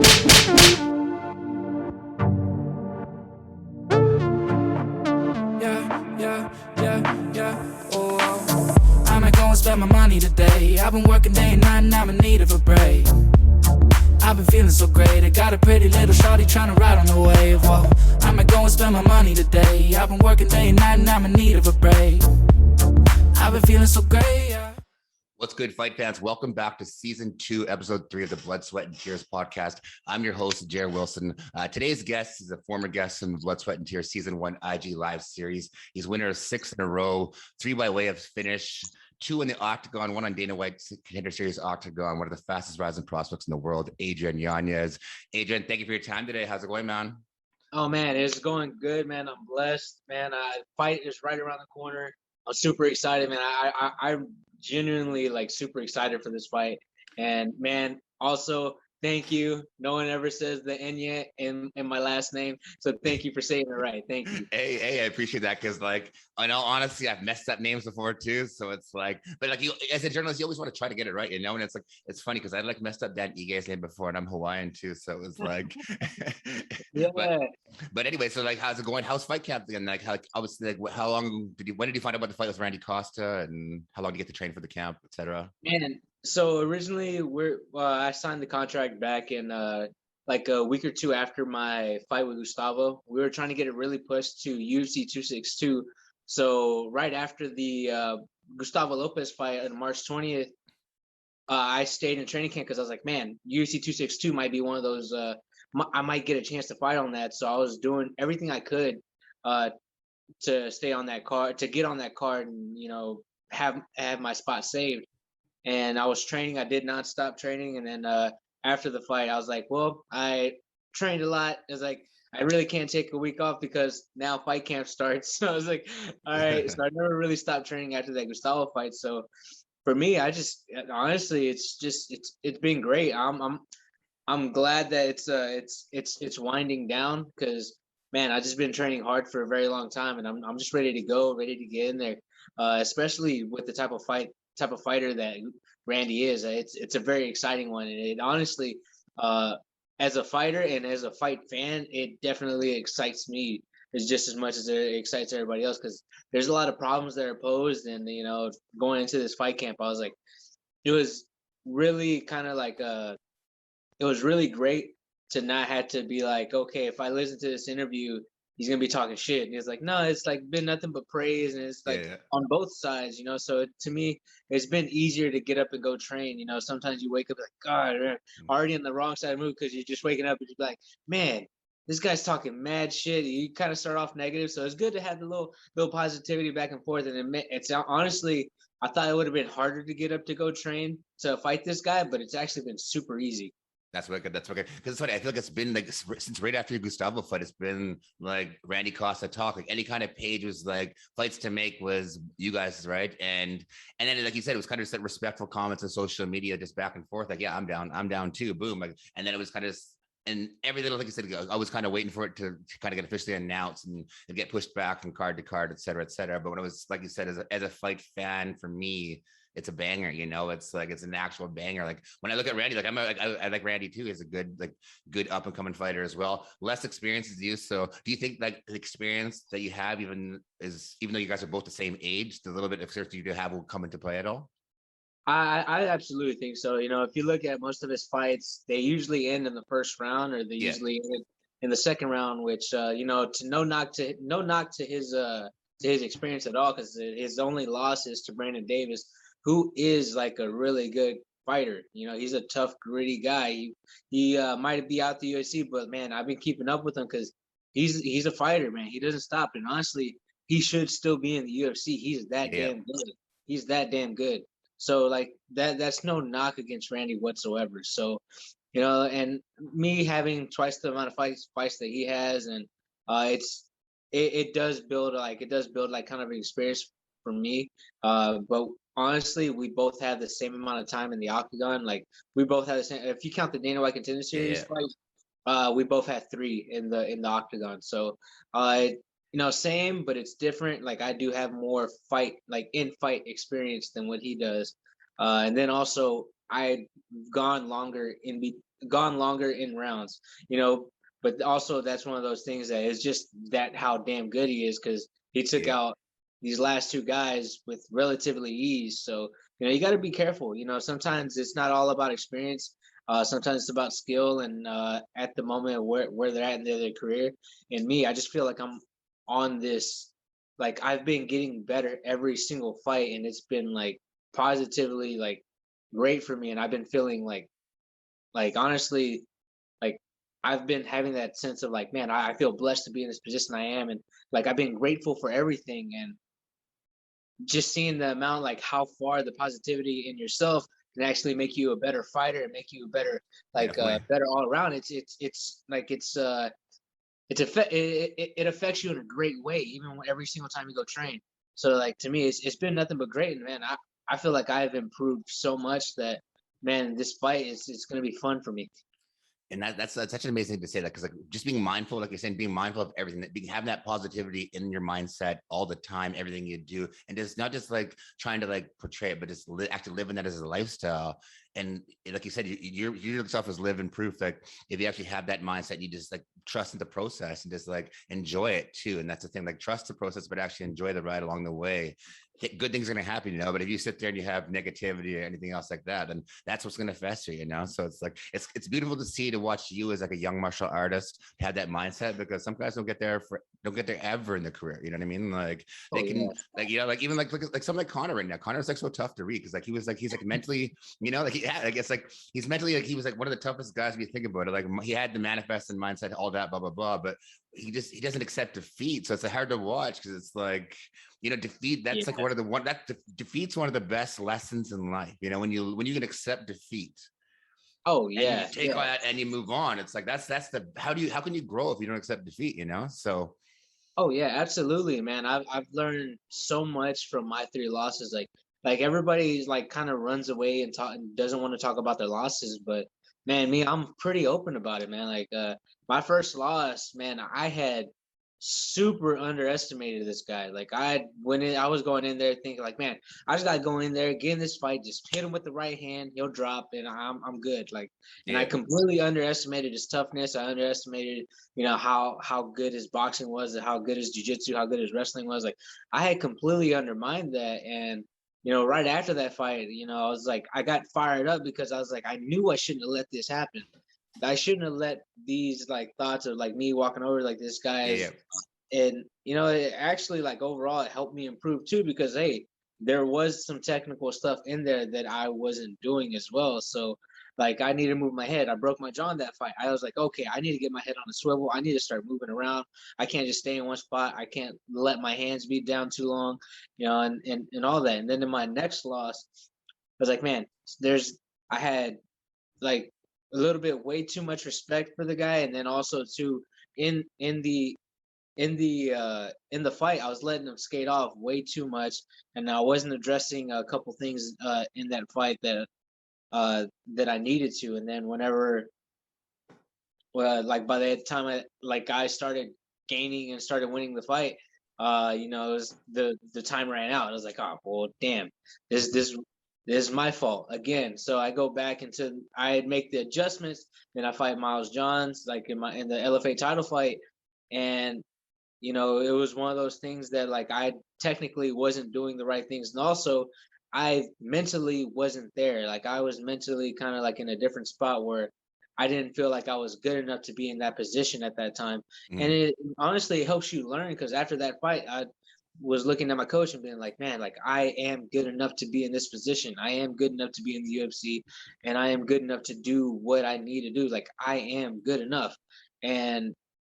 I might go and spend my money today. I've been working day and night and I'm in need of a break. I've been feeling so great. I got a pretty little shawty trying to ride on the wave. Whoa, I might go and spend my money today. I've been working day and night and I'm in need of a break. I've been feeling so great, yeah. What's good, fight fans? Welcome back to season 2, episode 3 of the Blood, Sweat, and Tears podcast. I'm your host, Jared Wilson. Today's guest is a former guest in the Blood, Sweat, and Tears season 1 IG Live series. He's winner of 6 in a row, 3 by way of finish, 2 in the Octagon, 1 on Dana White Contenders series Octagon, one of the fastest rising prospects in the world, Adrian Yanez. Adrian, thank you for your time today. How's it going, man? Oh, man, it's going good, man. I'm blessed, man. Fight is right around the corner. I'm super excited, man. I'm genuinely super excited for this fight. And man, also thank you. No one ever says the Enya in my last name, so thank you for saying it right. Thank you. Hey, I appreciate that because, in all honesty, I've messed up names before too. So it's but you as a journalist, you always want to try to get it right, And it's it's funny because I messed up Dan Ige's name before, and I'm Hawaiian too, so it was yeah. But anyway, so how's it going? How's fight camp again? Obviously, how long when did you find out about the fight with Randy Costa, and how long did you get to train for the camp, etc.? Man, so originally I signed the contract back in a week or two after my fight with Gustavo. We were trying to get it really pushed to UFC 262. So right after the Gustavo Lopez fight on March 20th, I stayed in training camp because I was like, man, UFC 262 might be one of those. I might get a chance to fight on that. So I was doing everything I could to stay on that card, to get on that card, and have my spot saved. And I was training. I did not stop training. And then after the fight, I was like, well, I trained a lot. I was like, I really can't take a week off because now fight camp starts. So I was like, all right. So I never really stopped training after that Gustavo fight. So for me, honestly, it's been great. I'm glad that it's winding down because, man, I've just been training hard for a very long time, and I'm just ready to go, ready to get in there, especially with the type of fighter that Randy is. It's a very exciting one, and it honestly, as a fighter and as a fight fan, it definitely excites me just as much as it excites everybody else because there's a lot of problems that are posed, and going into this fight camp, I was like, it was really kind of it was really great to not have to be like, okay, if I listen to this interview, he's gonna be talking shit. And he's like, no, it's been nothing but praise, and it's on both sides, So to me, it's been easier to get up and go train. Sometimes you wake up like, God, I'm already in the wrong side of the mood because you're just waking up and you're like, man, this guy's talking mad shit. You kind of start off negative, so it's good to have the little positivity back and forth. And it's honestly, I thought it would have been harder to get up to go train to fight this guy, but it's actually been super easy. That's okay. Because it's funny. I feel like it's been since right after your Gustavo fight, it's been Randy Costa talk. Any kind of page was fights to make was you guys, right? And then like you said, it was kind of just respectful comments on social media, just back and forth. Yeah, I'm down too. Boom. And then it was kind of, and every little, like you said, I was kind of waiting for it to kind of get officially announced and get pushed back from card to card, et cetera, et cetera. But when it was, like you said, as a fight fan, for me, it's a banger, it's it's an actual banger. When I look at Randy, I like Randy too. He's a good up and coming fighter as well. Less experience as you. So do you think the experience that you have, even though you guys are both the same age, the little bit of experience you do have will come into play at all? I absolutely think so. If you look at most of his fights, they usually end in the first round, or they usually end in the second round, which to no knock to his experience at all, because his only loss is to Brandon Davis, who is a really good fighter. He's a tough, gritty guy. He might be out the UFC, but man, I've been keeping up with him because he's a fighter, man. He doesn't stop, and honestly, he should still be in the UFC. He's that damn good. He's that damn good. So that's no knock against Randy whatsoever. So, and me having twice the amount of fights that he has, and it does build kind of an experience for me. But honestly, we both have the same amount of time in the octagon. We both have the same. If you count the Dana White Contenders series fight, we both had 3 in the octagon. So, same, but it's different. I do have more in-fight experience than what he does. And then also I've gone longer gone longer in rounds, you know. But also that's one of those things that is just that how damn good he is, because he took Yeah. out these last two guys with relatively ease. So you know you got to be careful. You know, sometimes it's not all about experience. Sometimes it's about skill, and at the moment where they're at in their career. And me, I just feel like I'm on this. Like I've been getting better every single fight, and it's been like positively like great for me. And I've been feeling like honestly, like I've been having that sense of like, man, I feel blessed to be in this position I am, and like I've been grateful for everything, and just seeing the amount, like how far the positivity in yourself can actually make you a better fighter and make you a better, like Definitely. better all around. It's like it affects you in a great way, even every single time you go train. So like to me, it's been nothing but great, and man, I feel like I've improved so much that man, this fight is it's gonna be fun for me. And that's such an amazing thing to say that, because like just being mindful, like you're saying, being mindful of everything, that being having that positivity in your mindset all the time, everything you do, and just not just like trying to like portray it, but just actually living that as a lifestyle. And like you said, you yourself as living proof that if you actually have that mindset, you just like trust in the process and just like enjoy it too. And that's the thing, like trust the process, but actually enjoy the ride along the way. Good things are going to happen, you know. But if you sit there and you have negativity or anything else like that, then that's what's going to fester, you know. So it's like it's beautiful to see, to watch you as like a young martial artist have that mindset, because some guys don't get there ever in their career. You know what I mean? Like they Oh can, yeah. like, you know, like even like something like Connor right now. Connor's like so tough to read, because like he's like mentally, you know, like yeah, I guess like he's mentally, like he was like one of the toughest guys if you think about it. Like he had the manifesting mindset, all that, blah blah blah, but he doesn't accept defeat. So it's hard to watch, because it's like, you know, defeat, that's like defeat's one of the best lessons in life, you know, when you can accept defeat Oh and you yeah. take all that and you move on. It's like that's the how can you grow if you don't accept defeat, you know? So Oh yeah, absolutely, man. I've learned so much from my three losses. Like everybody's like kind of runs away and talk and doesn't want to talk about their losses, but man, me, I'm pretty open about it, man. Like my first loss, man, I had super underestimated this guy. Like I was going in there thinking like, man, I just gotta go in there, get in this fight, just hit him with the right hand, he'll drop, and I'm good. Like, and I yeah, completely underestimated his toughness. I underestimated, you know, how good his boxing was, and how good his jiu-jitsu, how good his wrestling was. Like I had completely undermined that. And you know, right after that fight, you know, I was like, I got fired up because I was like, I knew I shouldn't have let this happen. I shouldn't have let these like thoughts of like me walking over like this guy yeah, is. And you know, it actually, like, overall it helped me improve too, because hey, there was some technical stuff in there that I wasn't doing as well. So like I need to move my head. I broke my jaw in that fight. I was like, okay, I need to get my head on a swivel. I need to start moving around. I can't just stay in one spot. I can't let my hands be down too long, you know, and all that. And then in my next loss, I was like, man, there's I had like a little bit way too much respect for the guy. And then also too, in the fight, I was letting him skate off way too much, and I wasn't addressing a couple things in that fight that I needed to. And then whenever, well, like by the time I started gaining and started winning the fight, you know, it was the time ran out. I was like, oh well, damn, this is my fault again. So I go back into I make the adjustments, then I fight Miles Johns like in the LFA title fight, and you know, it was one of those things that like I technically wasn't doing the right things. And also I mentally wasn't there. Like I was mentally kind of like in a different spot where I didn't feel like I was good enough to be in that position at that time. And mm, it honestly helps you learn, because after that fight, I was looking at my coach and being like, man, like I am good enough to be in this position. I am good enough to be in the UFC, and I am good enough to do what I need to do. Like I am good enough. And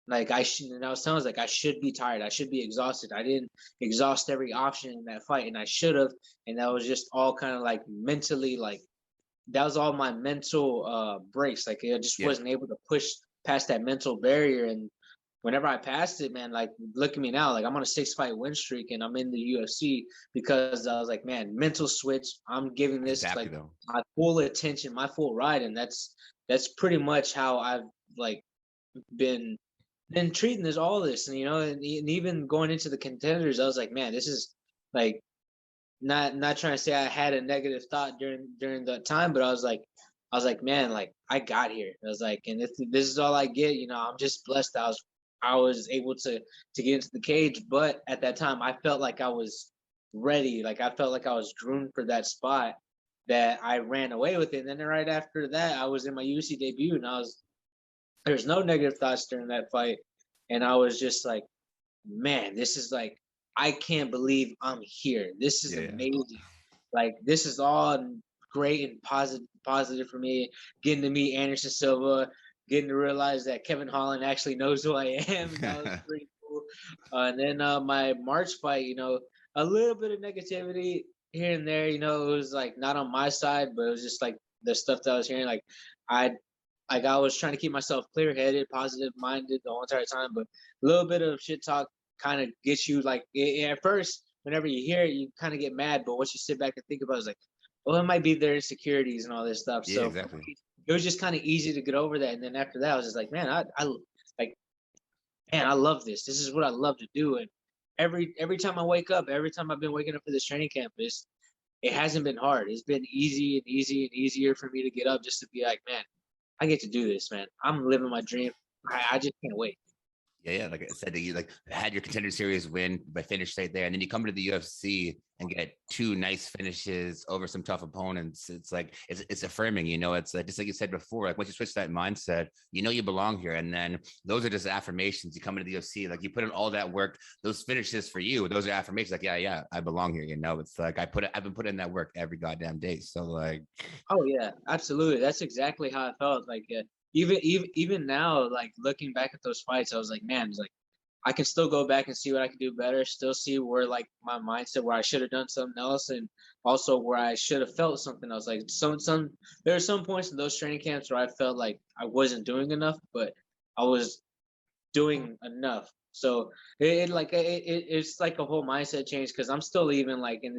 like I should, and I was telling us like I should be tired. I should be exhausted. I didn't exhaust every option in that fight, and I should have. And that was just all kind of like mentally, like that was all my mental breaks. Like I just yeah. wasn't able to push past that mental barrier. And whenever I passed it, man, like look at me now. Like I'm on a 6-fight win streak, and I'm in the UFC because I was like, man, mental switch. I'm giving this Exactly like though. my full attention, my full ride, and that's pretty much how I've like been treating this all this. And you know, and even going into the contenders, I was like, man, this is like not trying to say I had a negative thought during that time, but I was like, I was like, man, like I got here. I was like, and if this is all I get, you know, I'm just blessed that I was able to get into the cage. But at that time, I felt like I was ready. Like I felt like I was groomed for that spot, that I ran away with it. And then right after that, I was in my UFC debut, and there's no negative thoughts during that fight, and I was just like, man, this is like, I can't believe I'm here. This is Yeah. amazing. Like this is all great and positive for me. Getting to meet Anderson Silva, getting to realize that Kevin Holland actually knows who I am. That was pretty cool. And then my March fight, you know, a little bit of negativity here and there. You know, it was like not on my side, but it was just like the stuff that I was hearing. I I was trying to keep myself clear headed, positive minded the whole entire time, but a little bit of shit talk kind of gets you like at first, whenever you hear it, you kind of get mad, but once you sit back and think about it, it's like, well, it might be their insecurities and all this stuff. Yeah, So exactly. it was just kind of easy to get over that. And then after that, I was just like, man, I like, man, I love this. This is what I love to do. And every time I wake up, every time I've been waking up for this training camp, it hasn't been hard. It's been easy and easy and easier for me to get up just to be like, man, I get to do this, man. I'm living my dream. I just can't wait. Yeah, like I said, that you like had your contender series win by finish state there, and then you come to the UFC and get two nice finishes over some tough opponents. It's like it's affirming, you know. It's just like you said before, like once you switch that mindset, you know you belong here, and then those are just affirmations. You come into the UFC, like you put in all that work, those finishes for you, those are affirmations. Like yeah, I belong here. You know, it's like I've been putting in that work every goddamn day. So like, Oh yeah, absolutely. That's exactly how I felt. Like even now, like looking back at those fights, I was like, man, it's like I can still go back and see what I can do better. Still see where like my mindset, where I should have done something else, and also where I should have felt something else. Like there are some points in those training camps where I felt like I wasn't doing enough, but I was doing enough. So it's like a whole mindset change, because I'm still even like in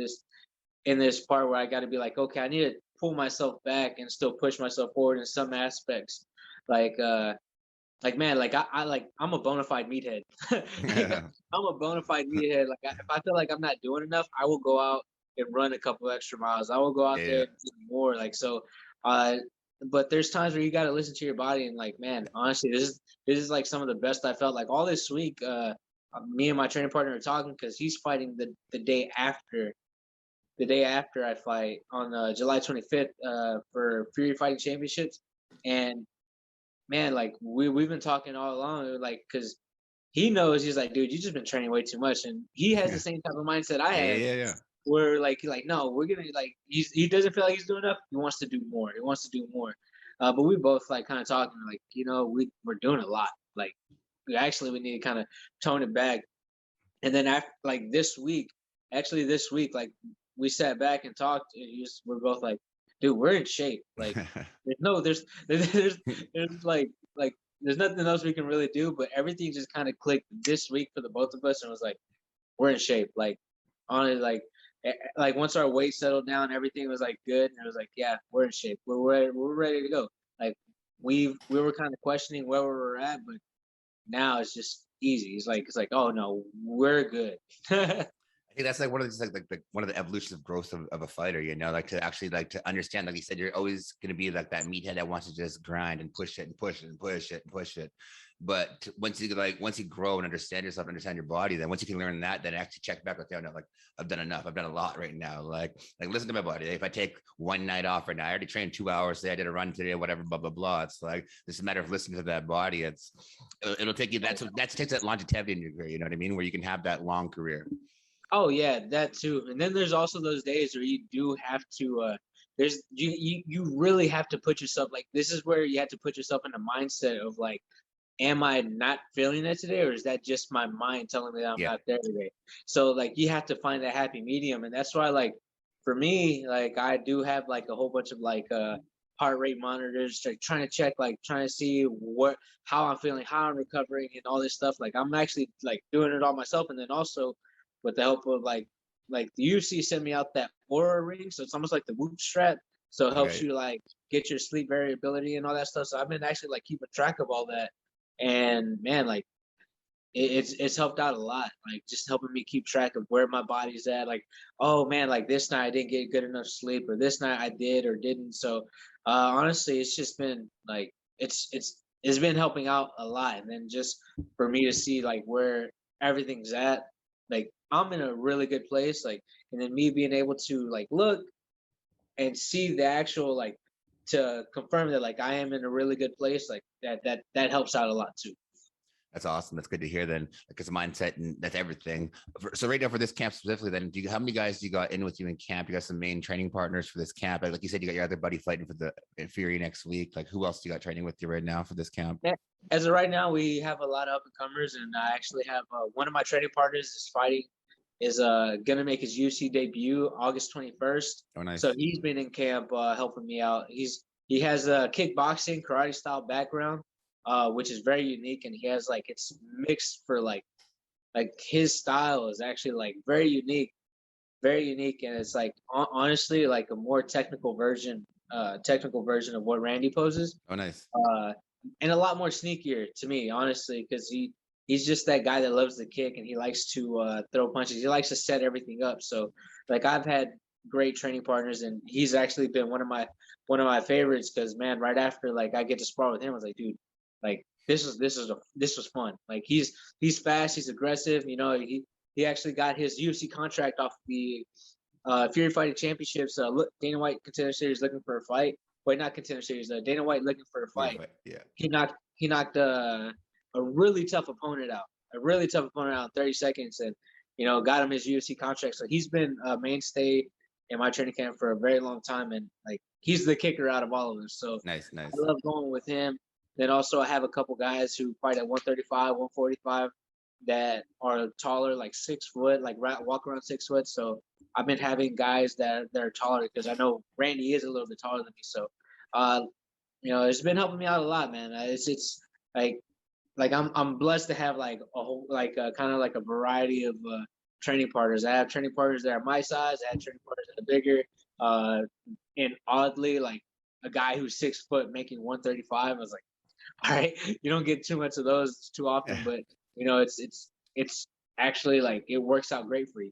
this part where I got to be like, okay, I need to pull myself back and still push myself forward in some aspects. Like, man, like I'm a bona fide meathead. Like, I'm a bona fide meathead. Like, if I feel like I'm not doing enough, I will go out and run a couple extra miles. I will go out there yeah, and do more. Like, so, but there's times where you got to listen to your body, and like, man, honestly, this is like some of the best I felt. Like all this week, me and my training partner are talking, because he's fighting the day after I fight on July 25th for Fury Fighting Championships. And man, like we've been talking all along, like, because he knows, he's like, dude, you just been training way too much, and he has the same type of mindset I have. yeah. Where like no, we're gonna like he doesn't feel like he's doing enough. He wants to do more. He wants to do more. But we both like kind of talking like, you know, we're doing a lot. Like we need to kind of tone it back. And then after like this week, like we sat back and talked, and we're both like, dude, we're in shape. Like there's there's nothing else we can really do, but everything just kind of clicked this week for the both of us, and was like, we're in shape. Like honestly, like once our weight settled down, everything was like good, and it was like, yeah, we're in shape. We're ready to go. Like we were kind of questioning where we were at, but now it's just easy. It's like, oh no, we're good. I think that's like one of the like one of the evolutions of growth of a fighter, you know, like to actually like to understand, like you said, you're always going to be like that meathead that wants to just grind and push it and push it and push it and push it. But once you grow and understand yourself, understand your body, then once you can learn that, then actually check back with, no, like I've done enough. I've done a lot right now. Like listen to my body. If I take one night off right now, I already trained 2 hours today. I did a run today, whatever, blah, blah, blah. It's like, it's a matter of listening to that body. It'll take you, that takes that longevity in your career. You know what I mean? Where you can have that long career. Oh yeah, that too. And then there's also those days where you do have to there's you really have to put yourself, like, this is where you have to put yourself in a mindset of like, am I not feeling it today, or is that just my mind telling me that I'm not there today? So like you have to find that happy medium. And that's why, like, for me, like I do have like a whole bunch of like heart rate monitors, like trying to check, like trying to see how I'm feeling, how I'm recovering, and all this stuff. Like I'm actually like doing it all myself. And then also with the help of like the UFC sent me out that Aura ring, so it's almost like the Whoop strap, so it helps you like get your sleep variability and all that stuff. So I've been actually like keeping track of all that, and man, like it's helped out a lot, like just helping me keep track of where my body's at. Like, oh man, like this night I didn't get good enough sleep, or this night I did or didn't. So Honestly, it's just been like it's been helping out a lot, and then just for me to see like where everything's at, like I'm in a really good place, like, and then me being able to like look and see the actual like to confirm that like I am in a really good place, like that helps out a lot too. That's awesome. That's good to hear. Then, because mindset and that's everything. So right now for this camp specifically, then how many guys do you got in with you in camp? You got some main training partners for this camp. Like you said, you got your other buddy fighting for the Fury next week. Like who else do you got training with you right now for this camp? Yeah. As of right now, we have a lot of up and comers, and I actually have one of my training partners is fighting is gonna make his UFC debut August 21st. Oh, nice. So he's been in camp helping me out. He has a kickboxing karate style background, which is very unique, and he has like it's mixed for like his style is actually like very unique, and it's like honestly like a more technical version of what Randy poses. Oh, nice. And a lot more sneakier to me, honestly, because he's just that guy that loves the kick and he likes to throw punches. He likes to set everything up. So like I've had great training partners, and he's actually been one of my favorites because man, right after like I get to spar with him, I was like, dude, like this was fun. Like he's fast, he's aggressive. You know, he actually got his UFC contract off the Fury Fighting Championships. Dana White Contender Series looking for a fight. Wait, not Contender Series. Dana White looking for a fight. Yeah. He knocked a really tough opponent out. A really tough opponent out in 30 seconds, and you know got him his UFC contract. So he's been a mainstay in my training camp for a very long time, and like he's the kicker out of all of us. So Nice. I love going with him. Then also I have a couple guys who fight at 135, 145 that are taller, like 6 foot, like walk around 6 foot. So I've been having guys that are taller because I know Randy is a little bit taller than me. So, you know, it's been helping me out a lot, man. It's like I'm blessed to have like a whole like kind of like a variety of training partners. I have training partners that are my size. I have training partners that are bigger. And oddly, like a guy who's 6 foot making 135. I was like, all right, you don't get too much of those too often, but you know, it's actually like it works out great for you.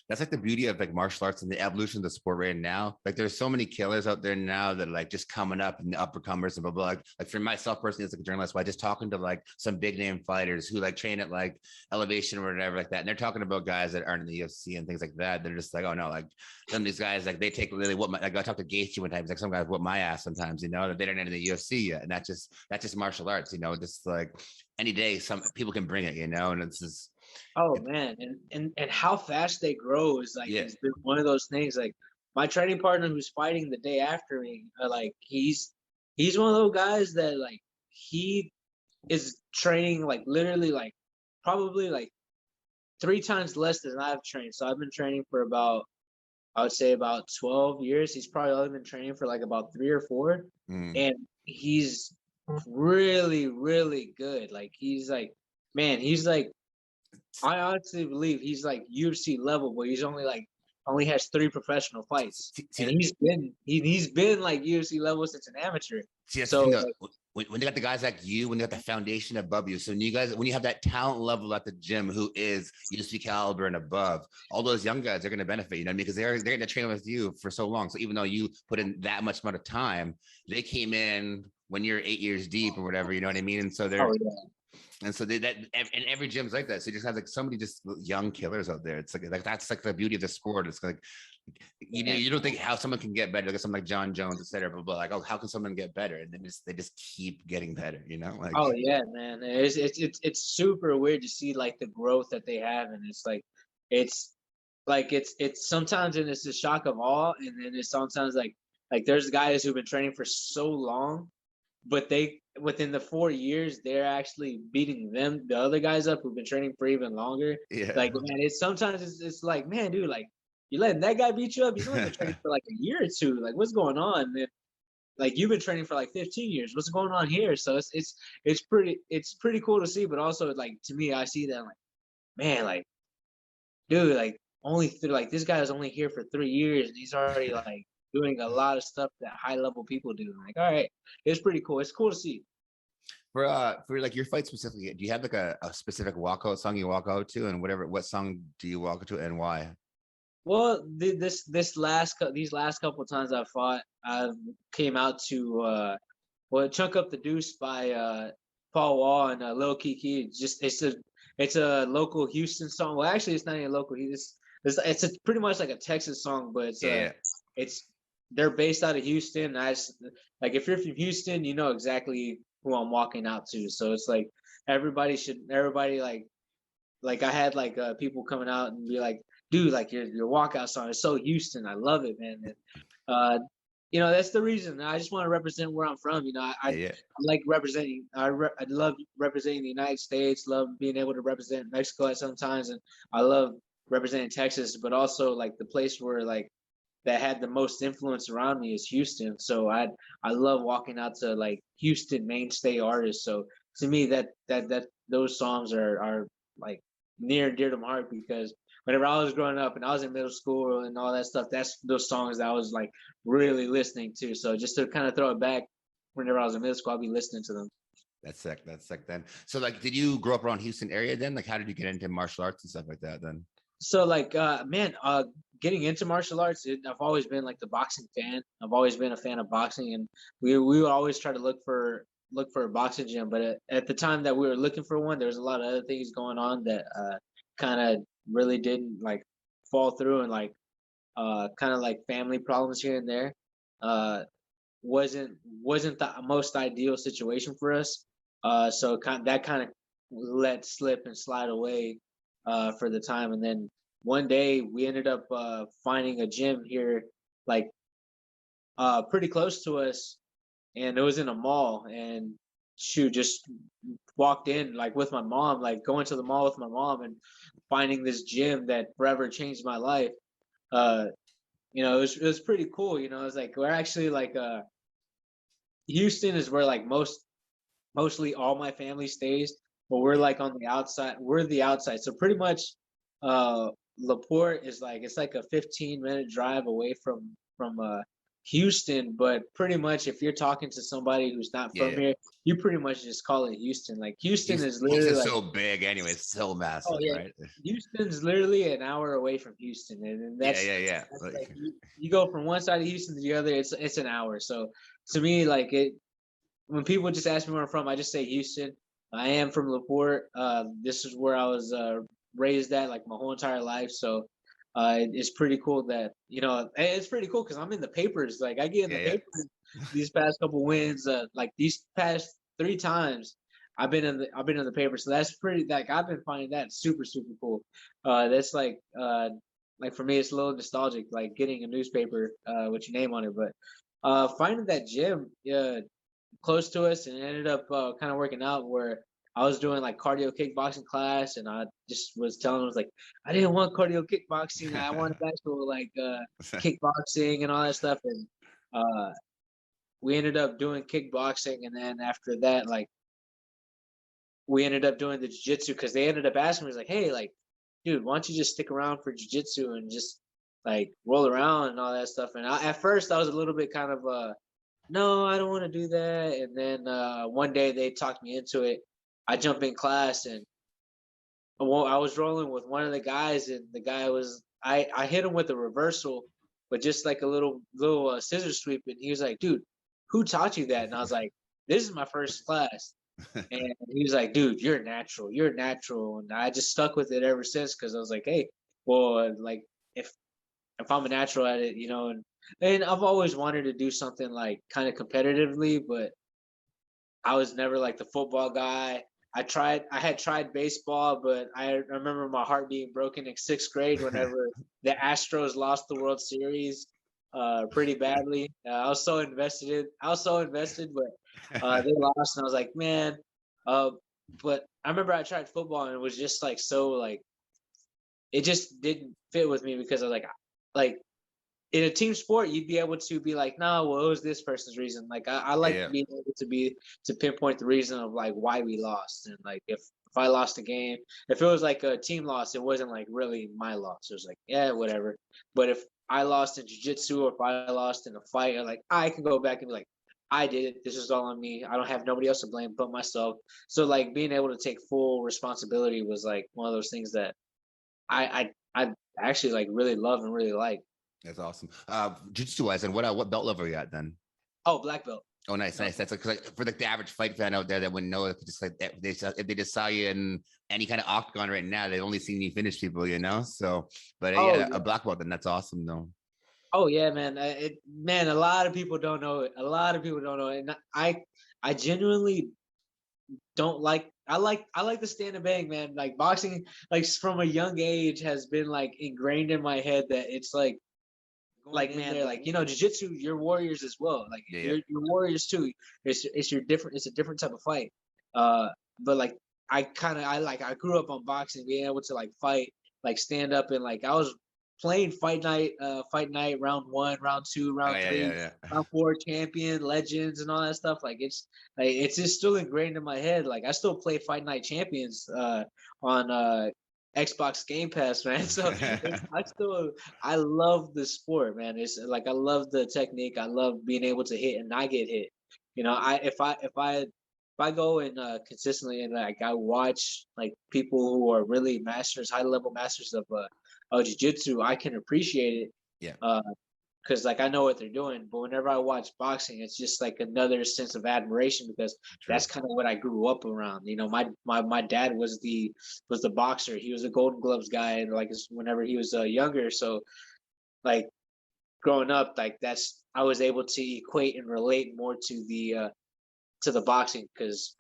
That's like the beauty of like martial arts and the evolution of the sport right now. Like there's so many killers out there now that are like just coming up and the uppercomers and blah, blah, blah. Like for myself personally, as like a journalist, I just talking to like some big name fighters who like train at like Elevation or whatever like that. And they're talking about guys that aren't in the UFC and things like that. They're just like, oh no, like some of these guys, like they take really what my, like I talked to Gaethje one time. He's like some guys whoop my ass sometimes, you know, that they don't enter the UFC yet. And that's just martial arts, you know, just like any day, some people can bring it, you know, and it's just, Oh man, and how fast they grow is like it's been one of those things. Like my training partner who's fighting the day after me, like he's one of those guys that like he is training like literally like probably like 3 times less than I've trained. So I've been training for about I would say about 12 years. He's probably only been training for like about 3 or 4, and he's really good. Like he's like man, he's like. I honestly believe he's like UFC level, but he's only has 3 professional fights, and he's been like UFC level since an amateur. So when they got the guys like you, when they got the foundation above you, so when you have that talent level at the gym who is UFC caliber and above, all those young guys are going to benefit. You know what I mean? Because they're going to train with you for so long. So even though you put in that much amount of time, they came in when you're 8 years deep or whatever. You know what I mean? And so they're. And so and every gym's like that. So you just have like so many just young killers out there. It's like that's like the beauty of the sport. It's like you don't think how someone can get better. Like someone like John Jones, etc. But like, oh, how can someone get better? And then they just keep getting better. You know? Like oh yeah, man. It's super weird to see like the growth that they have, and it's sometimes and it's a shock of awe, and then it's sometimes like there's guys who've been training for so long, but they within the 4 years they're actually beating the other guys up who've been training for even longer. Yeah. Like man, it's like man, dude, like you letting that guy beat you up? He's only been training for like a year or 2. Like what's going on? And like you've been training for like 15 years. What's going on here? So it's pretty cool to see, but also like to me, I see that like man, like dude, like like this guy is only here for 3 years and he's already like doing a lot of stuff that high level people do. Like, all right, it's pretty cool. It's cool to see. For like your fight specifically, do you have like a specific walkout song you walk out to, and what song do you walk out to and why? Well, these last couple of times I fought, I came out to Chunk Up the Deuce by Paul Wall and Lil Keke. It's a local Houston song. Well, actually, it's not even local. It's pretty much like a Texas song, but it's they're based out of Houston. I just, like, if you're from Houston, you know exactly who I'm walking out to. So it's like everybody like I had like people coming out and be like, dude, like your walkout song is so Houston. I love it, man. And, that's the reason. I just want to represent where I'm from. I like representing. I love representing the United States. Love being able to represent Mexico at some times, and I love representing Texas. But also like the place where like that had the most influence around me is Houston. So I love walking out to like Houston mainstay artists. So to me that those songs are like near and dear to my heart, because whenever I was growing up and I was in middle school and all that stuff, that's those songs that I was like really listening to. So just to kind of throw it back, whenever I was in middle school, I'd be listening to them. That's sick. That's sick then. So like, did you grow up around Houston area then? Like, how did you get into martial arts and stuff like that then? So like, getting into martial arts, I've always been like the boxing fan. I've always been a fan of boxing, and we would always try to look for a boxing gym. But at the time that we were looking for one, there was a lot of other things going on that kind of really didn't like fall through, and like kind of like family problems here and there. Wasn't the most ideal situation for us. So that kind of let slip and slide away for the time. And then one day we ended up finding a gym here, like pretty close to us, and it was in a mall. And shoot, just walked in like with my mom, like going to the mall with my mom and finding this gym that forever changed my life. It was pretty cool. It was like we're actually like Houston is where like mostly all my family stays, but we're like on the outside. We're the outside, so pretty much LaPorte is like, it's like a 15-minute drive away from Houston. But pretty much if you're talking to somebody who's not from here, you pretty much just call it Houston. Like Houston is literally Houston's like, so big anyway, so massive, right? Houston's literally an hour away from Houston, and that's like, you go from one side of Houston to the other, it's an hour. So to me, like when people just ask me where I'm from, I just say Houston. I am from LaPorte. This is where I was raised at like my whole entire life. So it's pretty cool that, it's pretty cool because I'm in the papers. Like I get in the papers these past couple wins. Like these past 3 times I've been in the paper. So that's pretty, like I've been finding that super, super cool. That's like for me, it's a little nostalgic, like getting a newspaper with your name on it. But finding that gym close to us, and it ended up kind of working out where I was doing like cardio kickboxing class, and I just was telling them, I was like, I didn't want cardio kickboxing. I wanted actual like kickboxing and all that stuff. And we ended up doing kickboxing, and then after that, like we ended up doing the jiu-jitsu, because they ended up asking me, like, hey, like, dude, why don't you just stick around for jiu-jitsu and just like roll around and all that stuff. And at first I was a little bit kind of no, I don't want to do that. And then one day they talked me into it. I jump in class, and I was rolling with one of the guys, and the guy I hit him with a reversal, but just like a little scissor sweep. And he was like, dude, who taught you that? And I was like, this is my first class. And he was like, dude, you're natural. And I just stuck with it ever since, because I was like, hey, well, like if I'm a natural at it, and I've always wanted to do something like kind of competitively, but I was never like the football guy. I had tried baseball, but I remember my heart being broken in 6th grade whenever the Astros lost the World Series pretty badly. I was so invested, but they lost, and I was like, man. But I remember I tried football, and it was just like so like it just didn't fit with me, because I was like in a team sport, you'd be able to be like, no, well, it was this person's reason. Like I like being able to pinpoint the reason of like why we lost. And like if I lost a game, if it was like a team loss, it wasn't like really my loss. It was like, yeah, whatever. But if I lost in jiu-jitsu, or if I lost in a fight, like I can go back and be like, I did it. This is all on me. I don't have nobody else to blame but myself. So like being able to take full responsibility was like one of those things that I actually like really love and really like. That's awesome. Jiu-jitsu wise, and what belt level are you at then? Oh, black belt. Oh, nice. That's like for the average fight fan out there that wouldn't know, just like that, if they just saw you in any kind of octagon right now, they've only seen you finish people, So, but yeah, a black belt, then that's awesome, though. Oh yeah, man. Man, a lot of people don't know it. A lot of people don't know it, and I genuinely don't like. I like the stand and bang, man. Like boxing, like from a young age, has been like ingrained in my head that it's like man, they're like, jiu-jitsu, you're warriors as well. Like you're warriors too. It's your different. It's a different type of fight. But like I grew up on boxing, being able to like fight, like stand up, and like I was playing fight night, round 1, round 2, round 3, round 4, champion, legends, and all that stuff. Like it's just still ingrained in my head. Like I still play fight night champions on Xbox Game Pass, man. So I love the sport, man. It's like I love the technique. I love being able to hit and not get hit. If I go and consistently, and like I watch like people who are really masters, high level masters of jiu-jitsu, I can appreciate it. Yeah. Because like I know what they're doing, but whenever I watch boxing, it's just like another sense of admiration because that's kind of what I grew up around. My dad was the boxer. He was a Golden Gloves guy, and like whenever he was younger. So like growing up, like I was able to equate and relate more to the boxing because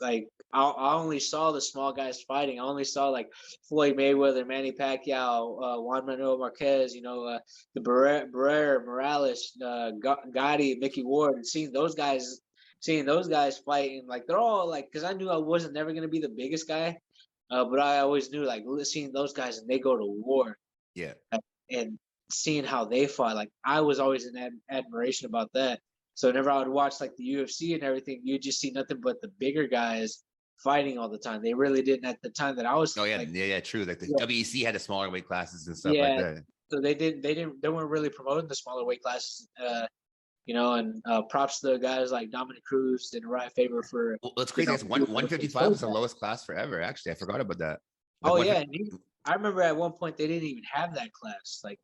like I only saw the small guys fighting. I only saw like Floyd Mayweather, Manny Pacquiao, Juan Manuel Marquez, the Barrera, Morales, Gotti, Mickey Ward, and seeing those guys fight, and like they're all like, because I knew I wasn't never gonna be the biggest guy, but I always knew like seeing those guys and they go to war, and seeing how they fought, like I was always in admiration about that. So whenever I would watch like the UFC and everything, you'd just see nothing but the bigger guys fighting all the time. They really didn't at the time that I was. Oh yeah, like, true. Like the WEC had the smaller weight classes and stuff like that. So they weren't really promoting the smaller weight classes, and props to the guys like Dominic Cruz did the right favor for. Well, it's crazy. 155 was the lowest class forever. Actually, I forgot about that. Like, I remember at one point they didn't even have that class. Like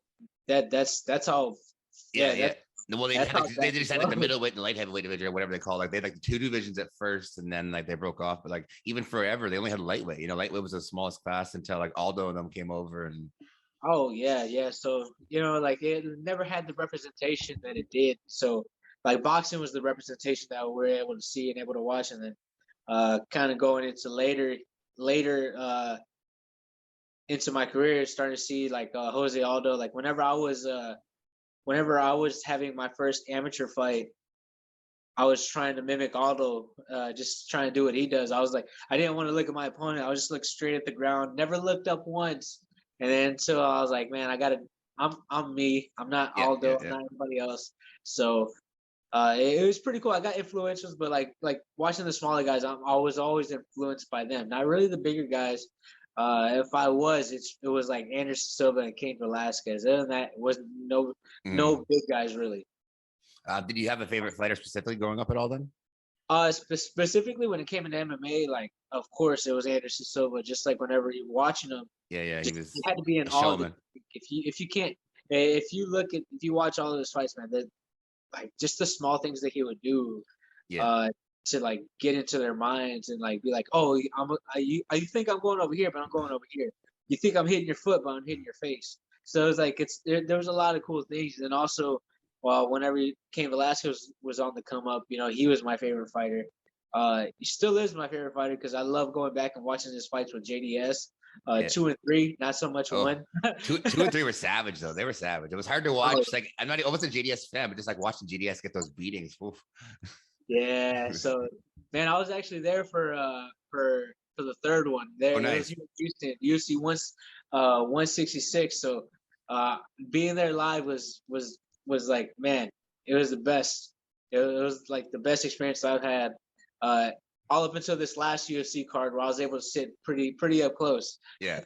that's how. Yeah. Well, they just had like the middleweight and light heavyweight division or whatever they call it. Like they had like the 2 divisions at first, and then like they broke off. But like even forever, they only had lightweight. Lightweight was the smallest class until like Aldo and them came over. And oh yeah. So like it never had the representation that it did. So like boxing was the representation that we were able to see and able to watch, and then kind of going into later into my career, starting to see like Jose Aldo. Like whenever I was having my first amateur fight, I was trying to mimic Aldo, just trying to do what he does. I was like, I didn't want to look at my opponent. I was just look straight at the ground, never looked up once. And then so I was like, man, I'm me. I'm not Aldo. I'm not anybody else. So it was pretty cool. I got influentials, but like watching the smaller guys, I was always influenced by them. Not really the bigger guys. If I was, it was like Anderson Silva and Cain Velasquez. Other than that, it wasn't no big guys really. Did you have a favorite fighter specifically growing up at all then? Specifically when it came into MMA, like of course it was Anderson Silva. Just like whenever you're watching him, he had to be in all. If you watch all of his fights, man, like just the small things that he would do. To like get into their minds and like be like, oh, you think I'm going over here, but I'm going over here. You think I'm hitting your foot, but I'm hitting your face. So it's like there was a lot of cool things. And also, whenever Cain Velasquez was on the come up, he was my favorite fighter. He still is my favorite fighter because I love going back and watching his fights with JDS. 2 and 3, not so much 1. 2 and 3 were savage though. They were savage. It was hard to watch. Like I wasn't a JDS fan, but just like watching JDS get those beatings. Oof. Yeah, so man, I was actually there for the third one. There, nice. It was Houston, UFC 166. So being there live was like, man, it was the best. It was like the best experience I've had. All up until this last UFC card where I was able to sit pretty up close. Yeah.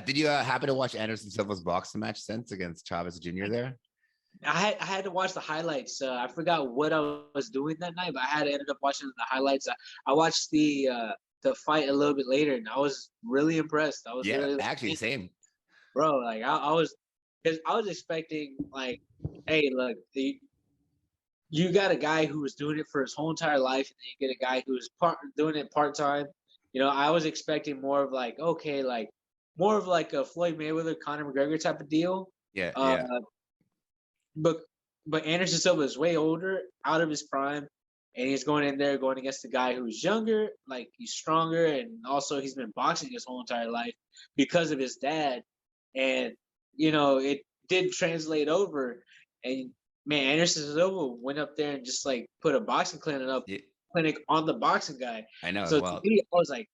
Did you happen to watch Anderson Silva's boxing match since against Chavez Jr. there? I had to watch the highlights. I forgot what I was doing that night, but I had to ended up watching the highlights. I watched the fight a little bit later, and I was really impressed. I was actually same. bro. Like I was, because I was expecting like, hey, look, you got a guy who was doing it for his whole entire life, and then you get a guy who's doing it part time. You know, I was expecting more of like, okay, like more of like a Floyd Mayweather, Conor McGregor type of deal. Yeah, Uh, yeah. but Anderson Silva is way older, out of his prime, and he's going in there going against a guy who's younger, like he's stronger, and also he's been boxing his whole entire life because of his dad, and you know it did translate over, and man, Anderson Silva went up there and just like put a boxing Yeah, clinic on the boxing guy. I know as So to well. me, I was like,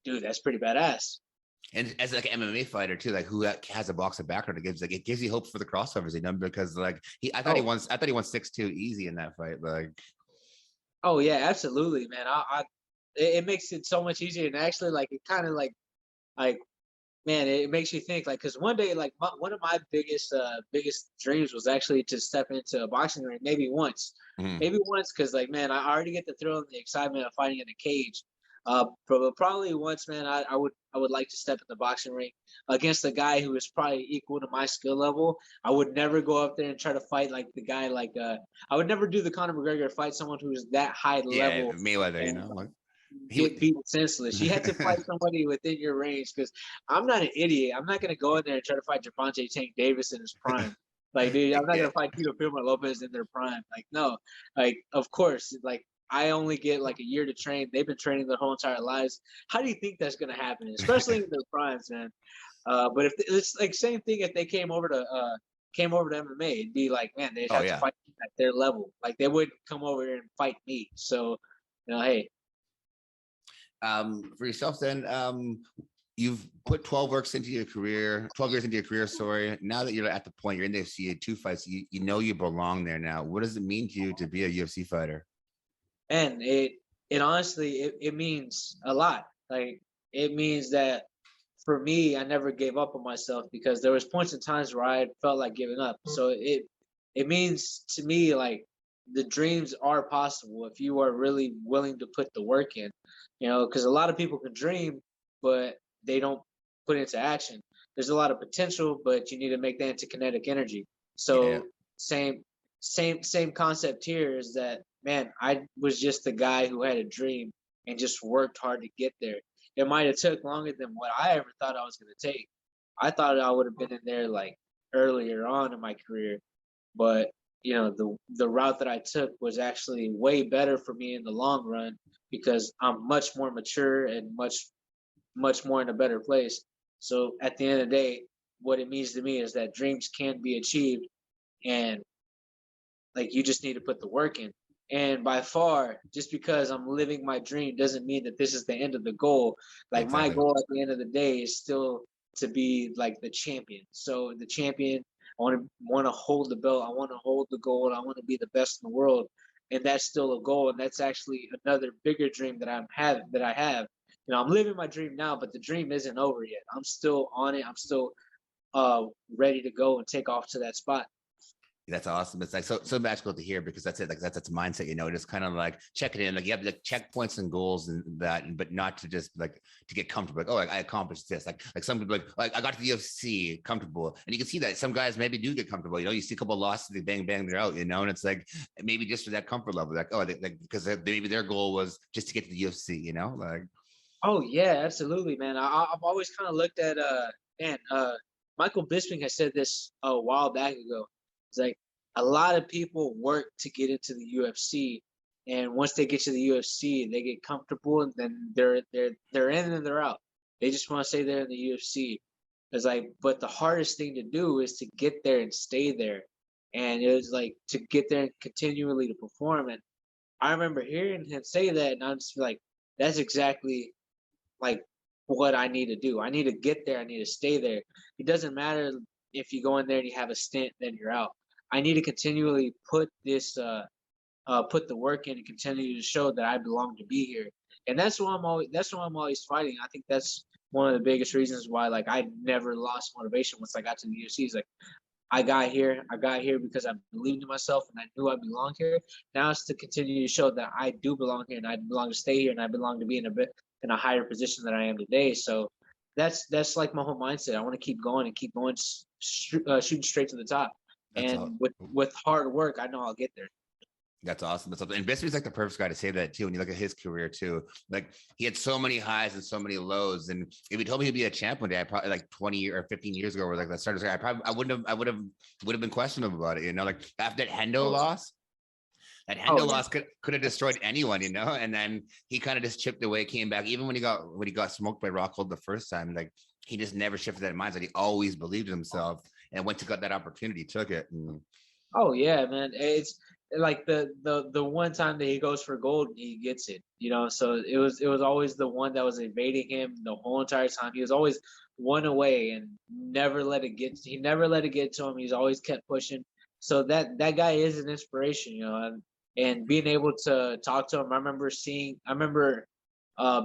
dude, that's pretty badass. And as like an MMA fighter too, like who has a boxing background, it gives you hope for the crossovers, because like Oh, I thought he won 6-2 easy in that fight. Like, oh yeah, absolutely, man. It makes it so much easier, and actually, like it kind of like man, it makes you think like, because one day like one of my biggest dreams was actually to step into a boxing ring, mhm. maybe once, because like man, I already get the thrill and the excitement of fighting in a cage. Probably once, man, I would like to step in the boxing ring against a guy who is probably equal to my skill level. I would never go up there and try to fight like the guy like I would never do the Conor McGregor, fight someone who's that high Yeah, level Mayweather, and like he get would. beat senseless. You had to fight somebody within your range, because I'm not an idiot. I'm not gonna go in there and try to fight Javante Tank Davis in his prime. Like, dude, I'm not Yeah. gonna fight Tito Filmer Lopez in their prime. Like, no. Like, of course, like I only get like a year to train. They've been training their whole entire lives. How do you think that's gonna happen? Especially in their primes, man. But if it's like same thing if they came over to MMA, it'd be like, man, they'd Oh have to yeah. fight at their level. Like they wouldn't come over here and fight me. So, hey, For yourself, then, you've put 12 years into your career. Sorry. Now that you're at the point you're in the UFC, 2 fights, you know you belong there now. What does it mean to you to be a UFC fighter? and it honestly it means a lot. Like it means that for me, I never gave up on myself, because there was points and times where I felt like giving up. So it means to me like the dreams are possible if you are really willing to put the work in. You know, because a lot of people can dream, but they don't put it into action. There's a lot of potential, but you need to make that into kinetic energy. Yeah. So same same concept here is that, man, I was just the guy who had a dream and just worked hard to get there. It might have took longer than what I ever thought I was going to take. I thought I would have been in there like earlier on in my career, but you know the route that I took was actually way better for me in the long run, because I'm much more mature and much more in a better place. So at the end of the day, what it means to me is that dreams can be achieved, and like you just need to put the work in. And by far, just because I'm living my dream doesn't mean that this is the end of the goal. Like my Exactly. goal at the end of the day is still to be like the champion. So the champion, I want to hold the belt. I want to hold the gold. I want to be the best in the world, and that's still a goal. And that's actually another bigger dream that I have. You know, I'm living my dream now, but the dream isn't over yet. I'm still on it. I'm still ready to go and take off to that spot. That's awesome. It's like so magical to hear, because that's it. Like that's mindset, just kind of like checking in. Like you have like checkpoints and goals and that, but not to just like to get comfortable. Like, oh, I accomplished this. Like some people like I got to the UFC comfortable, and you can see that some guys maybe do get comfortable. You see a couple of losses, they bang bang, they're out. And it's like maybe just for that comfort level. Like like because maybe their goal was just to get to the UFC. Like Oh yeah, absolutely, man. I've always kind of looked at man, Michael Bisping has said this a while back ago. It's like a lot of people work to get into the UFC, and once they get to the UFC, they get comfortable, and then they're in and they're out. They just want to stay there in the UFC. It's like, but the hardest thing to do is to get there and stay there, and it was like to get there and continually to perform. And I remember hearing him say that, and I'm just like, that's exactly like what I need to do. I need to get there. I need to stay there. It doesn't matter if you go in there and you have a stint, then you're out. I need to continually put the work in and continue to show that I belong to be here. And that's why I'm always fighting. I think that's one of the biggest reasons why like I never lost motivation once I got to the UFC. Is like I got here because I believed in myself and I knew I belonged here. Now it's to continue to show that I do belong here and I belong to stay here and I belong to be in a higher position than I am today. So that's like my whole mindset. I want to keep going and keep going, shooting straight to the top. That's all. And with hard work, I know I'll get there. That's awesome. That's awesome. And Bisping's like the perfect guy to say that too. When you look at his career too, like he had so many highs and so many lows. And if he told me he'd be a champ one day, I probably like 20 or 15 years ago, where like that started, I would have been questionable about it. You know, like after that Hendo loss. That Hendo loss could have destroyed anyone, you know. And then he kind of just chipped away, came back. Even when he got smoked by Rockhold the first time, like he just never shifted that mindset. He always believed in himself, and once he got that opportunity, took it. And... Oh yeah, man. It's like the one time that he goes for gold, he gets it. You know, so it was always the one that was evading him the whole entire time. He was always one away and never let it get. He never let it get to him. He's always kept pushing. So that guy is an inspiration, you know. And being able to talk to him, I remember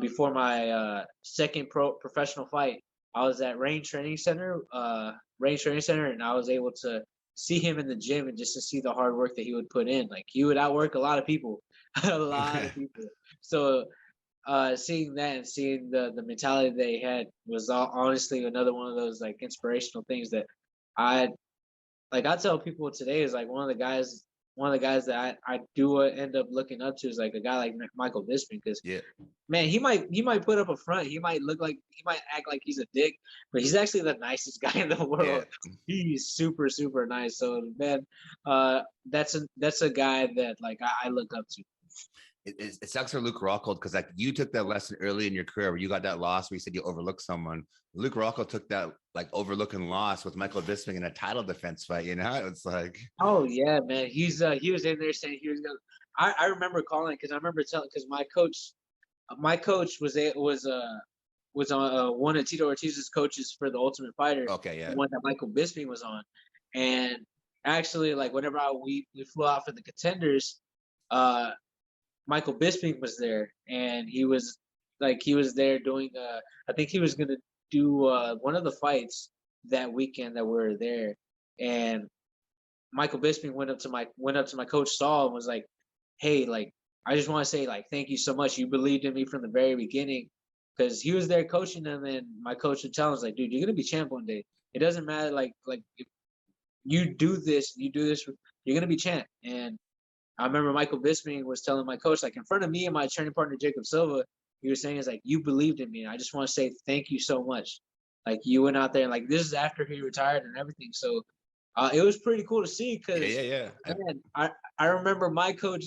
before my second professional fight, I was at Range Training Center, and I was able to see him in the gym and just to see the hard work that he would put in. Like he would outwork a lot of people, a lot of people. So seeing that and seeing the mentality that he had was honestly another one of those like inspirational things that I tell people today is like one of the guys that I do end up looking up to is like a guy like Michael Bisping, because man, he might put up a front, he might act like he's a dick, but he's actually the nicest guy in the world. He's super, super nice. So man, that's a guy that like I look up to. It sucks for Luke Rockhold because like you took that lesson early in your career where you got that loss where you said you overlooked someone. Luke Rockhold took that like overlooking loss with Michael Bisping in a title defense fight. You know, it's like, oh yeah, man. He was in there saying he was gonna. I remember calling because I remember telling because my coach was on one of Tito Ortiz's coaches for the Ultimate Fighter. Okay, yeah. The one that Michael Bisping was on, and actually like whenever we flew out for the Contenders, Michael Bisping was there, and he was there doing I think he was gonna do one of the fights that weekend that we were there, and Michael Bisping went up to my coach Saul and was like, "Hey, like I just want to say like thank you so much. You believed in me from the very beginning," because he was there coaching him, and my coach would tell him like, "Dude, you're gonna be champ one day. It doesn't matter like if you do this, you're gonna be champ." And I remember Michael Bisping was telling my coach, like in front of me and my training partner Jacob Silva, he was saying, "Is like you believed in me. And I just want to say thank you so much. Like you went out there and like this is after he retired and everything." So it was pretty cool to see because man, I remember my coach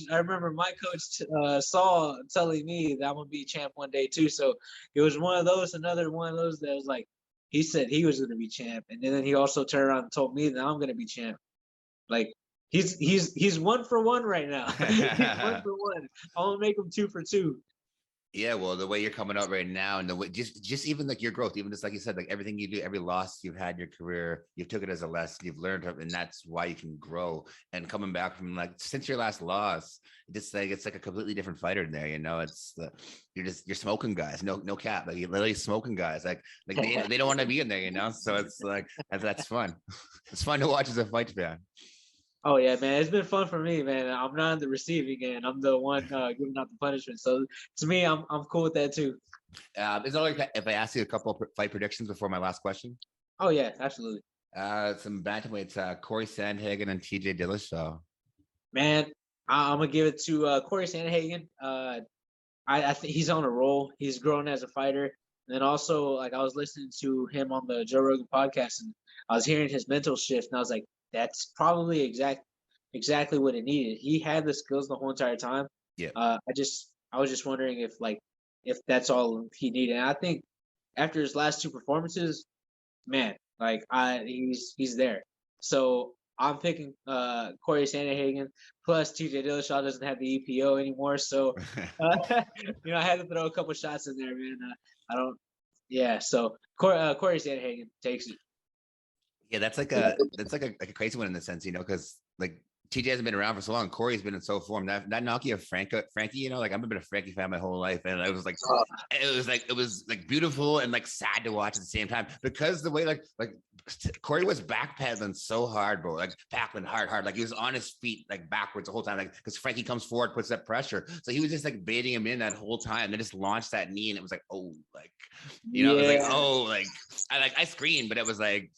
Saul telling me that I'm gonna be champ one day too. So it was another one of those that was like he said he was gonna be champ, and then he also turned around and told me that I'm gonna be champ. Like. He's 1 for 1 right now. He's 1 for 1. I'm gonna make him 2 for 2. Yeah, well, the way you're coming out right now, and the way just even like your growth, even just like you said, like everything you do, every loss you've had in your career, you've took it as a lesson, you've learned, and that's why you can grow. And coming back from like since your last loss, it's like a completely different fighter in there. You know, you're smoking guys, no cap, like you're literally smoking guys, like they don't want to be in there, you know. So it's like that's fun. It's fun to watch as a fight fan. Oh yeah, man, it's been fun for me, man. I'm not on the receiving end. I'm the one giving out the punishment. So to me, I'm cool with that too. Is it like if I ask you a couple of fight predictions before my last question? Oh yeah, absolutely. Some bantamweights, Corey Sandhagen and TJ Dillashaw. Man, I'm gonna give it to Corey Sandhagen. I think he's on a roll. He's grown as a fighter. And then also, like I was listening to him on the Joe Rogan podcast, and I was hearing his mental shift, and I was like, that's probably exactly what it needed. He had the skills the whole entire time. Yeah. I was just wondering if that's all he needed. And I think after his last 2 performances, man, like he's there. So I'm picking Corey Sandhagen. Plus TJ Dillashaw doesn't have the EPO anymore, so I had to throw a couple shots in there, man. So Corey Sandhagen takes it. Yeah, that's like a crazy one in the sense, you know, because like TJ hasn't been around for so long. Corey's been in so form. That Nokia Frankie, you know, like I've been a Frankie fan my whole life, and it was like beautiful and like sad to watch at the same time because the way like Corey was backpedaling so hard, bro, like backpedaling hard, like he was on his feet like backwards the whole time, like because Frankie comes forward, puts that pressure, so he was just like baiting him in that whole time. They just launched that knee, and it was like, oh, like you know, it was like, oh, like I screamed, but it was like.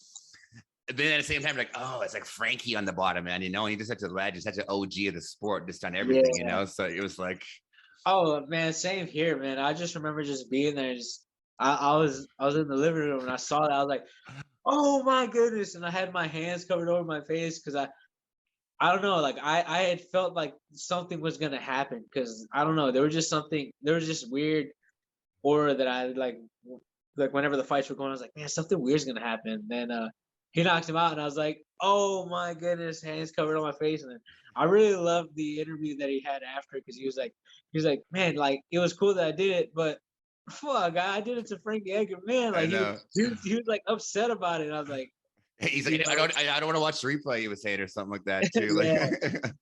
Then at the same time, like, oh, it's like Frankie on the bottom, man, you know, and he just such a legend, such an OG of the sport, just done everything, you know. So it was like, oh man, same here, man. I just remember just being there. I was in the living room and I saw that. I was like, oh my goodness, and I had my hands covered over my face because I don't know, like I had felt like something was gonna happen because I don't know, there was just weird aura that I like whenever the fights were going, I was like, man, something weird's gonna happen. Then he knocked him out, and I was like, "Oh my goodness!" Hands covered on my face, and then I really loved the interview that he had after because he was like, "Man, like it was cool that I did it, but fuck, I did it to Frankie Edgar, man." I Like know. he was like upset about it. And I was like, He's like, I don't want to watch the replay. He was saying or something like that too. Like,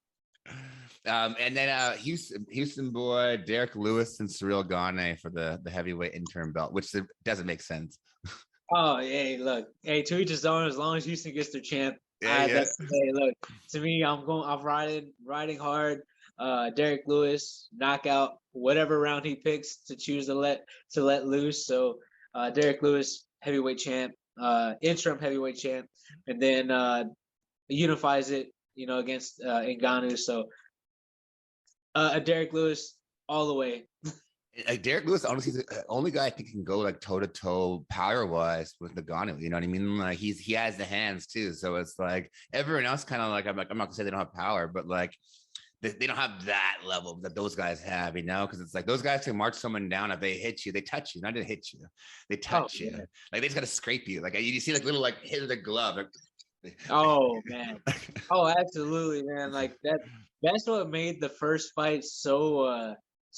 and then Houston boy Derek Lewis and Cyril Gane for the heavyweight interim belt, which doesn't make sense. oh, hey, look, hey, to each his own. As long as Houston gets their champ, Yeah. hey, look, to me, I'm riding hard. Derek Lewis knockout, whatever round he picks to choose to let loose. So, Derek Lewis heavyweight champ, interim heavyweight champ, and then unifies it, you know, against Ngannou. So, Derek Lewis all the way. Like Derek Lewis, honestly, is the only guy I think can go like toe to toe power wise with Ngannou. You know what I mean? Like he has the hands too. So it's like everyone else kind of like I'm not gonna say they don't have power, but like they don't have that level that those guys have. You know, because it's like those guys can march someone down if they hit you, they touch you, not to hit you, they touch you. Like they just gotta scrape you. Like you see like little like hit of the glove. Like, oh man, oh absolutely, man. Like that's what made the first fight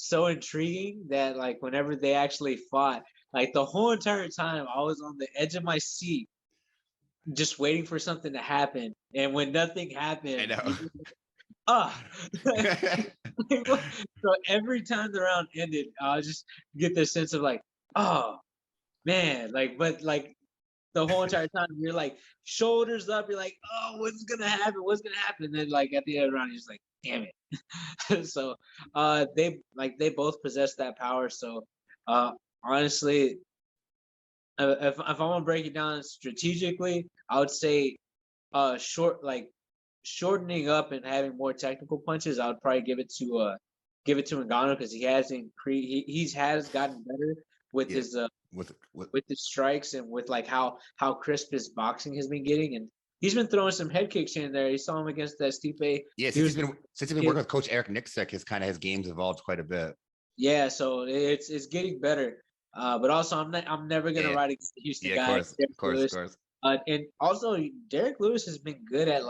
so intriguing that like whenever they actually fought, like the whole entire time I was on the edge of my seat just waiting for something to happen, and when nothing happened, I know. So every time the round ended, I just get this sense of like, oh man, like, but like the whole entire time you're like shoulders up, you're like, oh, what's gonna happen, and then like at the end of the round you're just like, damn it. So they both possess that power. So honestly, if I want to break it down strategically, I would say shortening up and having more technical punches, I would probably give it to Ngannou because he has gotten better with his with his strikes and with like how crisp his boxing has been getting, and he's been throwing some head kicks in there. You saw him against that Stipe. Yeah, since he's been working with Coach Eric Nixick, his game's evolved quite a bit. Yeah, so it's getting better. But also I'm never gonna ride against the Houston guy. Of course. And also Derek Lewis has been good at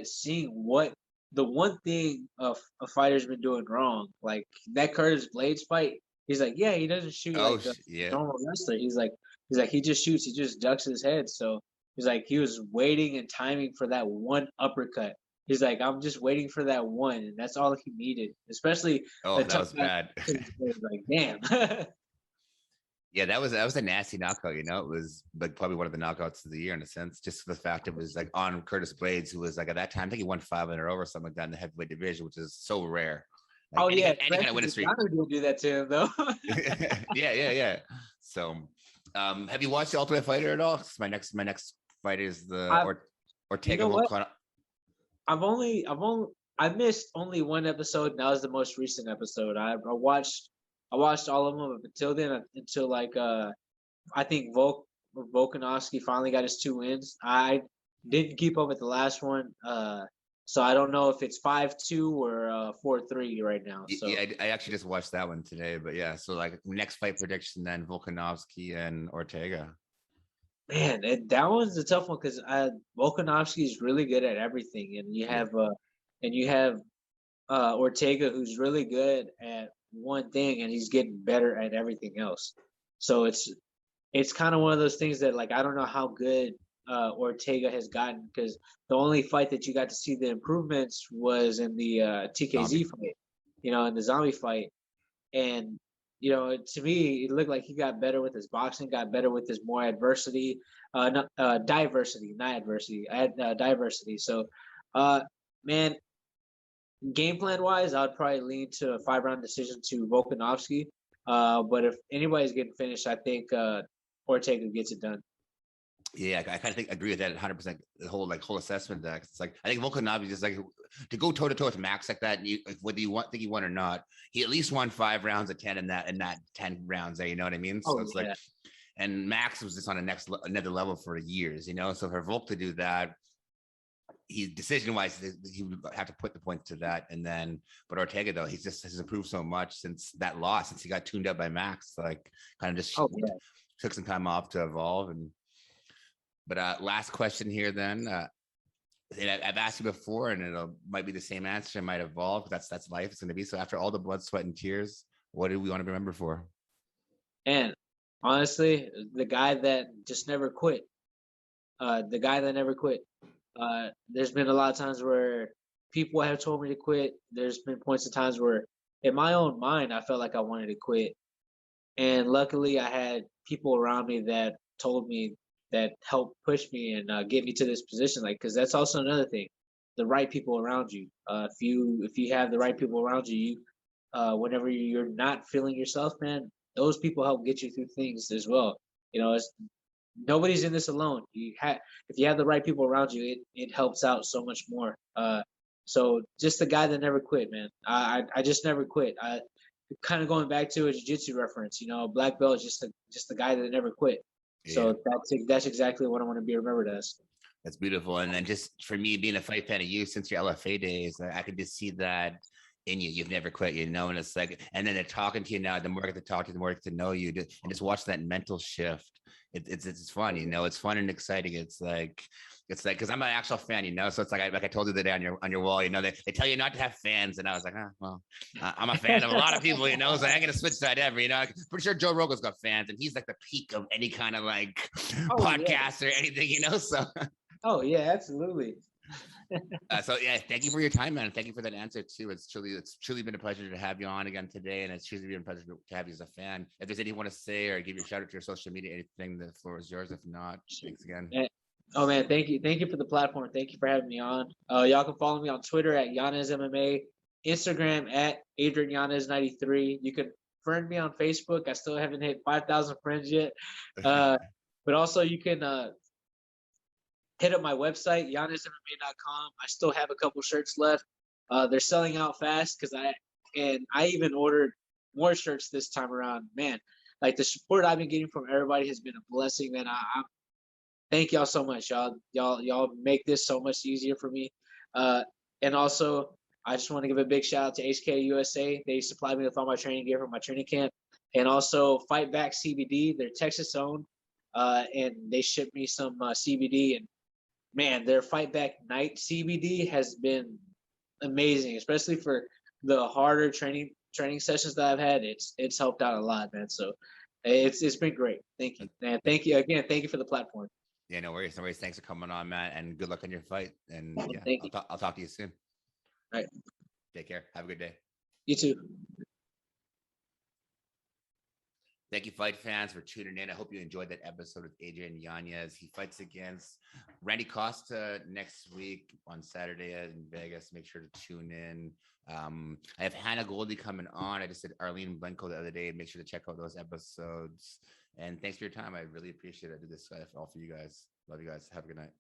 seeing what the one thing a fighter's been doing wrong. Like that Curtis Blades fight, he's like, yeah, he doesn't shoot like a normal wrestler. He's like he just shoots, he just ducks his head. So he's like he was waiting and timing for that one uppercut. He's like, I'm just waiting for that one, and that's all he needed. Especially that was bad. Like, damn. Yeah, that was a nasty knockout. You know, it was like probably one of the knockouts of the year in a sense, just for the fact it was like on Curtis Blades, who was like at that time, I think he won 5 in a row or something like that in the heavyweight division, which is so rare. Like any kind of winning streak. I don't do that to him though. Yeah. So, have you watched The Ultimate Fighter at all? My next fight is the Ortega. You know I missed only one episode, and that was the most recent episode. I watched all of them up until then, until like I think Volkanovski finally got his 2 wins. I didn't keep up with the last one, so I don't know if it's 5-2 or 4-3 right now. So yeah, I actually just watched that one today. But yeah, so like next fight prediction then Volkanovski and Ortega. Man, that one's a tough one because Volkanovski is really good at everything, and you have Ortega who's really good at one thing, and he's getting better at everything else. So it's kind of one of those things that like I don't know how good Ortega has gotten, because the only fight that you got to see the improvements was in the TKZ fight, in the zombie fight. And, to me, it looked like he got better with his boxing, got better with his more adversity, diversity, not adversity, diversity. So, man, game plan wise, I'd probably lean to a 5-round decision to Volkanovski. But if anybody's getting finished, I think Ortega gets it done. Yeah, I kind of agree with that 100%. The whole assessment that it's like I think Volkanovski just like to go toe to toe with Max like that. Whether you think he won or not, he at least won 5 rounds of 10 in that 10 rounds there. You know what I mean? So it's like, and Max was just on another level for years. So for Volk to do that, he decision wise he would have to put the points to that. And then but Ortega though, he just has improved so much since that loss, since he got tuned up by Max, like kind of just took some time off to evolve. But last question here then. I've asked you before, and it might be the same answer. It might evolve. That's life. It's going to be. So after all the blood, sweat, and tears, what do we want to be remembered for? And honestly, the guy that just never quit. The guy that never quit. There's been a lot of times where people have told me to quit. There's been points of times where, in my own mind, I felt like I wanted to quit. And luckily, I had people around me that told me, that helped push me and get me to this position. Like, because that's also another thing, the right people around you. If you have the right people around you, whenever you're not feeling yourself, man, those people help get you through things as well. Nobody's in this alone. If you have the right people around you, it helps out so much more. So just the guy that never quit, man. I just never quit. I kind of going back to a jiu-jitsu reference. Black belt is just the guy that never quit. So that's exactly what I want to be remembered as. That's beautiful. And then just for me, being a fight fan of you since your LFA days, I could just see that in you. You've never quit, and it's like, and then they're talking to you now, the more I get to talk to you, the more I get to know you, and just watch that mental shift. It's fun, it's fun and exciting. It's like, because I'm an actual fan, so it's like I told you the day on your wall, they tell you not to have fans. And I was like, well, I'm a fan of a lot of people, so I ain't gonna switch side ever, pretty sure Joe Rogan's got fans, and he's like the peak of any kind of like podcast or anything, so. Oh yeah, absolutely. So yeah, thank you for your time, man. Thank you for that answer too. It's truly been a pleasure to have you on again today, and it's truly been a pleasure to have you as a fan. If there's anything you want to say or give your shout out to your social media, anything, the floor is yours. If not, thanks again. Oh man, thank you for the platform. Thank you for having me on. Y'all can follow me on Twitter at Yanez MMA, Instagram at Adrian Yanez 93. You can friend me on Facebook. I still haven't hit 5,000 friends yet. But also you can hit up my website, yanezmma.com. I still have a couple shirts left. They're selling out fast because I even ordered more shirts this time around. Man, like the support I've been getting from everybody has been a blessing, man. Thank y'all so much. Y'all make this so much easier for me. And also, I just want to give a big shout out to HK USA. They supplied me with all my training gear for my training camp. And also Fight Back CBD, they're Texas owned. And they shipped me some CBD. And man, their Fight Back Night CBD has been amazing, especially for the harder training sessions that I've had. It's helped out a lot, man. So it's been great. Thank you. And thank you again. Thank you for the platform. Yeah, no worries. Thanks for coming on, man, and good luck on your fight. And I'll talk to you soon. All right. Take care. Have a good day. You too. Thank you, fight fans, for tuning in. I hope you enjoyed that episode with Adrian Yanez. He fights against Randy Costa next week on Saturday in Vegas. Make sure to tune in. I have Hannah Goldie coming on. I just did Arlene Blenko the other day. Make sure to check out those episodes. And thanks for your time. I really appreciate it. I do this all for you guys. Love you guys. Have a good night.